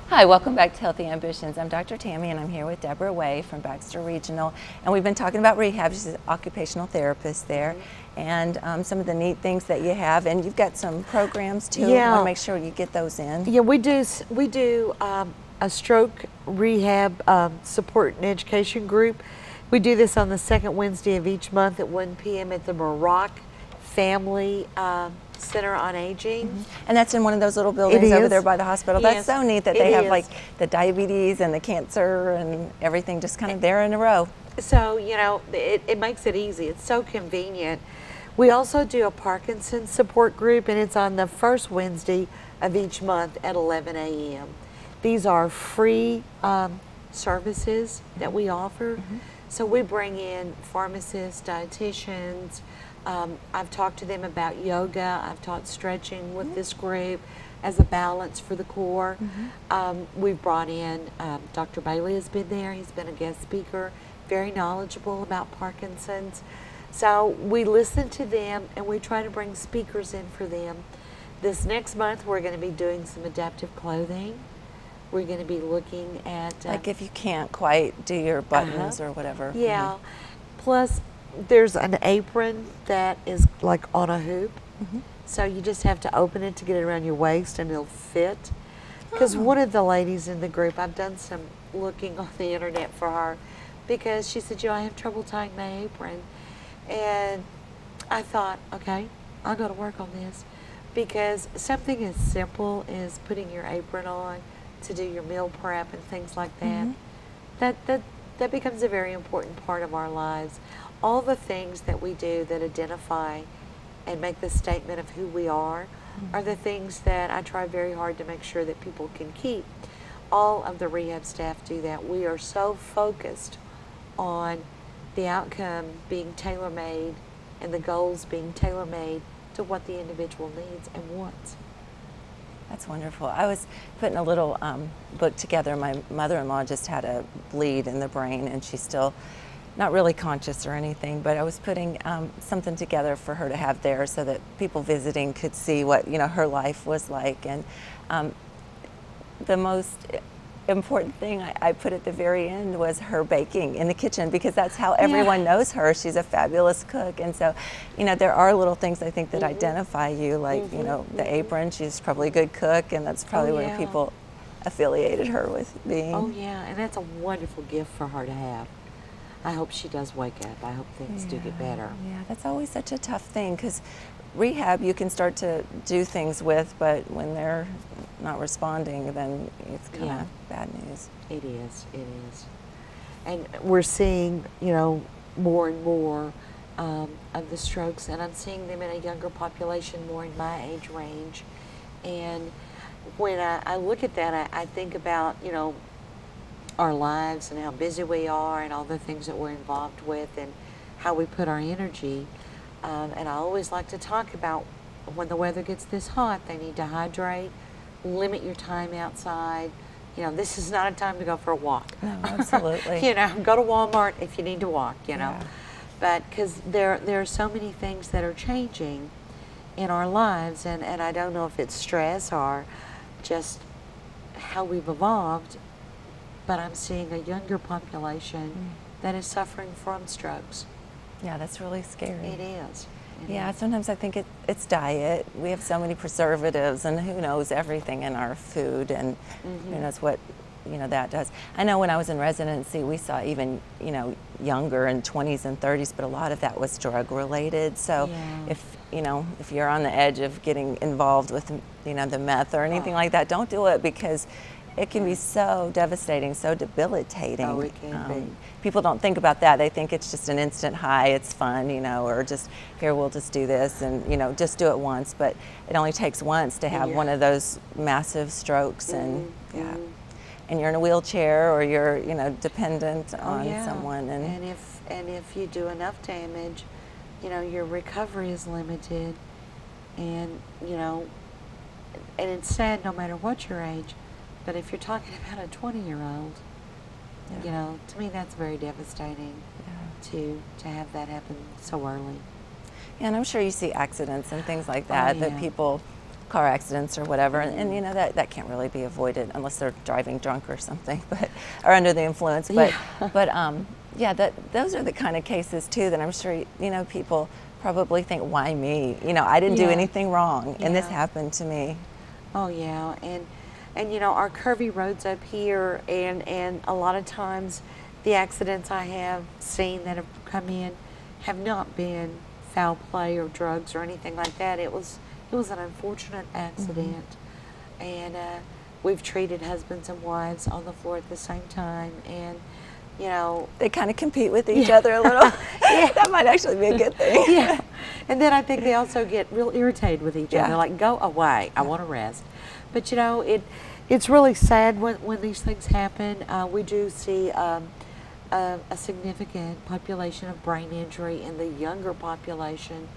Hi, welcome back to Healthy Ambitions. I'm Dr. Tammy and I'm here with Debrah Way from Baxter Regional, and we've been talking about rehab. She's an occupational therapist there, and some of the neat things that you have, and you've got some programs too. Yeah. I want to make sure you get those in. Yeah, we do a stroke rehab support and education group. We do this on the second Wednesday of each month at 1 p.m. at the Barak Family Center on Aging. And that's in one of those little buildings over there by the hospital. Yes, That's so neat that they have like the diabetes and the cancer and everything just kind of there in a row. So, you know, it makes it easy. It's so convenient. We also do a Parkinson's support group, and it's on the first Wednesday of each month at 11 a.m. These are free services that we offer. So we bring in pharmacists, dietitians. I've talked to them about yoga. I've taught stretching with this group as a balance for the core. We've brought in, Dr. Bailey has been there. He's been a guest speaker, very knowledgeable about Parkinson's. So we listen to them and we try to bring speakers in for them. This next month we're going to be doing some adaptive clothing. We're going to be looking at... like if you can't quite do your buttons or whatever. Yeah. Plus there's an apron that is like on a hoop. So you just have to open it to get it around your waist and it'll fit. Because one of the ladies in the group, I've done some looking on the internet for her, because she said, you know, I have trouble tying my apron. And I thought, okay, I'll go to work on this. Because something as simple as putting your apron on to do your meal prep and things like that, that becomes a very important part of our lives. All the things that we do that identify and make the statement of who we are the things that I try very hard to make sure that people can keep. All of the rehab staff do that. We are so focused on the outcome being tailor-made and the goals being tailor-made to what the individual needs and wants. That's wonderful. I was putting a little book together. My mother-in-law just had a bleed in the brain, and she's still not really conscious or anything, but I was putting something together for her to have there so that people visiting could see what, you know, her life was like. And the most important thing I put at the very end was her baking in the kitchen, because that's how everyone knows her. She's a fabulous cook. And so, you know, there are little things I think that identify you, like, you know, the apron. She's probably a good cook, and that's probably where people affiliated her with being. Oh yeah, and that's a wonderful gift for her to have. I hope she does wake up. I hope things do get better. Yeah, that's always such a tough thing, because rehab you can start to do things with, but when they're not responding, then it's kind of bad news. It is, it is. And we're seeing, you know, more and more of the strokes, and I'm seeing them in a younger population, more in my age range. And when I look at that, I think about, you know, our lives and how busy we are and all the things that we're involved with and how we put our energy. And I always like to talk about when the weather gets this hot, they need to hydrate, limit your time outside. You know, this is not a time to go for a walk. No, absolutely. You know, go to Walmart if you need to walk, you know. But because there are so many things that are changing in our lives, and I don't know if it's stress or just how we've evolved, but I'm seeing a younger population that is suffering from strokes. Yeah, that's really scary. It is. Yeah, sometimes I think it's diet. We have so many preservatives, and who knows everything in our food, and who knows what, you know, that does. I know when I was in residency, we saw even, you know, younger in 20s and 30s, but a lot of that was drug related. So if, you know, if you're on the edge of getting involved with, you know, the meth or anything like that, don't do it, because it can be so devastating, so debilitating. Oh, it can be. People don't think about that. They think it's just an instant high, it's fun, you know, or just, here, we'll just do this, and, you know, just do it once. But it only takes once to have one of those massive strokes, and and you're in a wheelchair, or you're, you know, dependent on someone. And if you do enough damage, you know, your recovery is limited, and, you know, and it's sad no matter what your age. But if you're talking about a 20-year-old, you know, to me that's very devastating to have that happen so early. Yeah, and I'm sure you see accidents and things like that, that people car accidents or whatever, and you know that can't really be avoided unless they're driving drunk or something, but or under the influence. But yeah, those are the kind of cases too that I'm sure you know people probably think, why me? You know, I didn't do anything wrong, and this happened to me. Oh yeah, and you know, our curvy roads up here, and a lot of times the accidents I have seen that have come in have not been foul play or drugs or anything like that. It was an unfortunate accident, and we've treated husbands and wives on the floor at the same time, and you know, they kind of compete with each other a little. That might actually be a good thing. Yeah, and then I think they also get real irritated with each other, like, go away, I want to rest. But you know, it's really sad when these things happen. We do see a significant population of brain injury in the younger population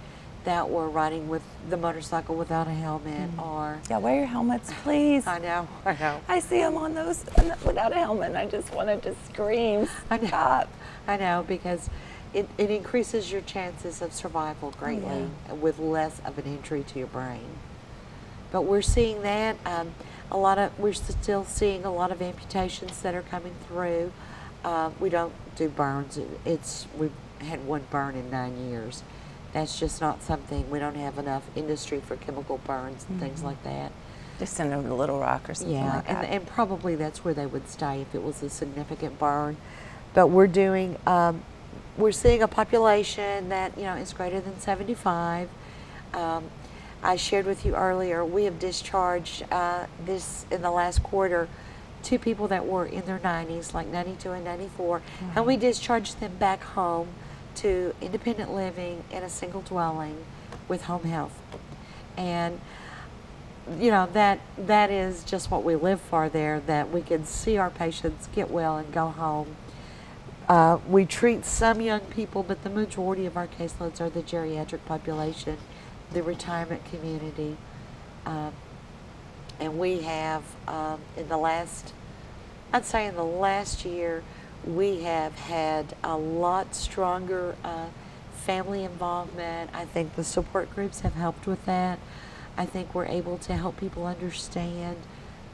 that were riding with the motorcycle without a helmet, or wear your helmets, please. I know. I see them on those without a helmet, and I just want to scream. Stop. I know, because it increases your chances of survival greatly with less of an injury to your brain. But we're seeing that we're still seeing a lot of amputations that are coming through. We don't do burns. We've had one burn in 9 years. That's just not something, we don't have enough industry for chemical burns and things like that. Just send them to Little Rock or something like that. And probably that's where they would stay if it was a significant burn. But we're seeing a population that, you know, is greater than 75. I shared with you earlier, we have discharged this in the last quarter, 2 people that were in their 90s, like 92 and 94, and we discharged them back home to independent living in a single dwelling with home health. And you know, that is just what we live for there, that we can see our patients get well and go home. We treat some young people, but the majority of our caseloads are the geriatric population, the retirement community. And we have, in the last year, we have had a lot stronger family involvement. I think the support groups have helped with that. I think we're able to help people understand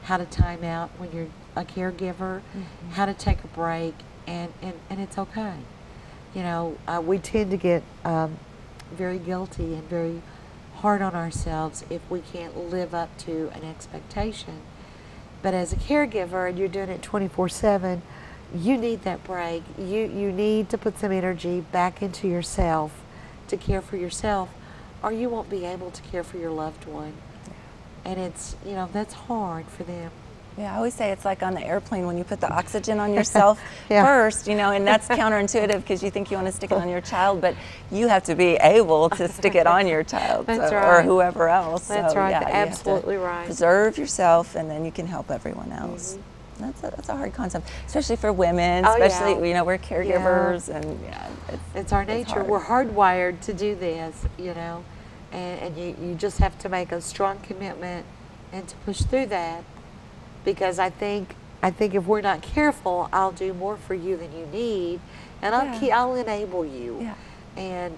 how to time out when you're a caregiver, how to take a break, and it's okay. You know, we tend to get very guilty and very hard on ourselves if we can't live up to an expectation. But as a caregiver, and you're doing it 24/7, you need that break. You need to put some energy back into yourself to care for yourself, or you won't be able to care for your loved one. And it's, you know, that's hard for them. Yeah, I always say it's like on the airplane when you put the oxygen on yourself first, you know, and that's counterintuitive because you think you want to stick it on your child, but you have to be able to stick it on your child or whoever else. That's so, right, yeah, absolutely right. Preserve yourself, and then you can help everyone else. That's a hard concept, especially for women, especially, you know, we're caregivers, and it's our nature. We're hardwired to do this, you know, and you just have to make a strong commitment and to push through that, because I think if we're not careful, I'll do more for you than you need, and I'll enable you, and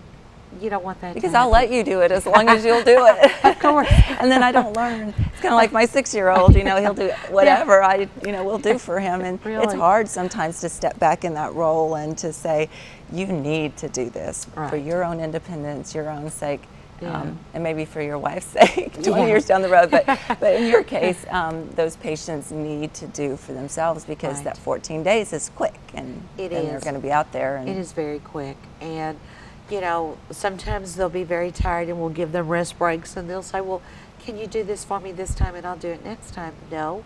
you don't want that because I'll let you do it as long as you'll do it. Of course. And then I don't learn. It's kind of like my 6-year-old, you know, he'll do whatever we'll do for him. And it's hard sometimes to step back in that role and to say, you need to do this for your own independence, your own sake, and maybe for your wife's sake 20 years down the road. But in your case, those patients need to do for themselves, because that 14 days is quick, and they're going to be out there. And it is very quick. And you know, sometimes they'll be very tired and we'll give them rest breaks, and they'll say, well, can you do this for me this time and I'll do it next time? No,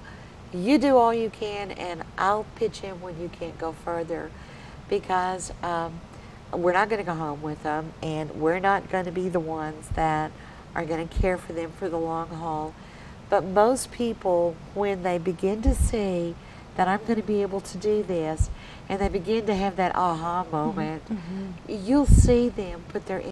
you do all you can, and I'll pitch in when you can't go further, because we're not going to go home with them, and we're not going to be the ones that are going to care for them for the long haul. But most people, when they begin to see that I'm going to be able to do this, and they begin to have that aha moment, you'll see them put their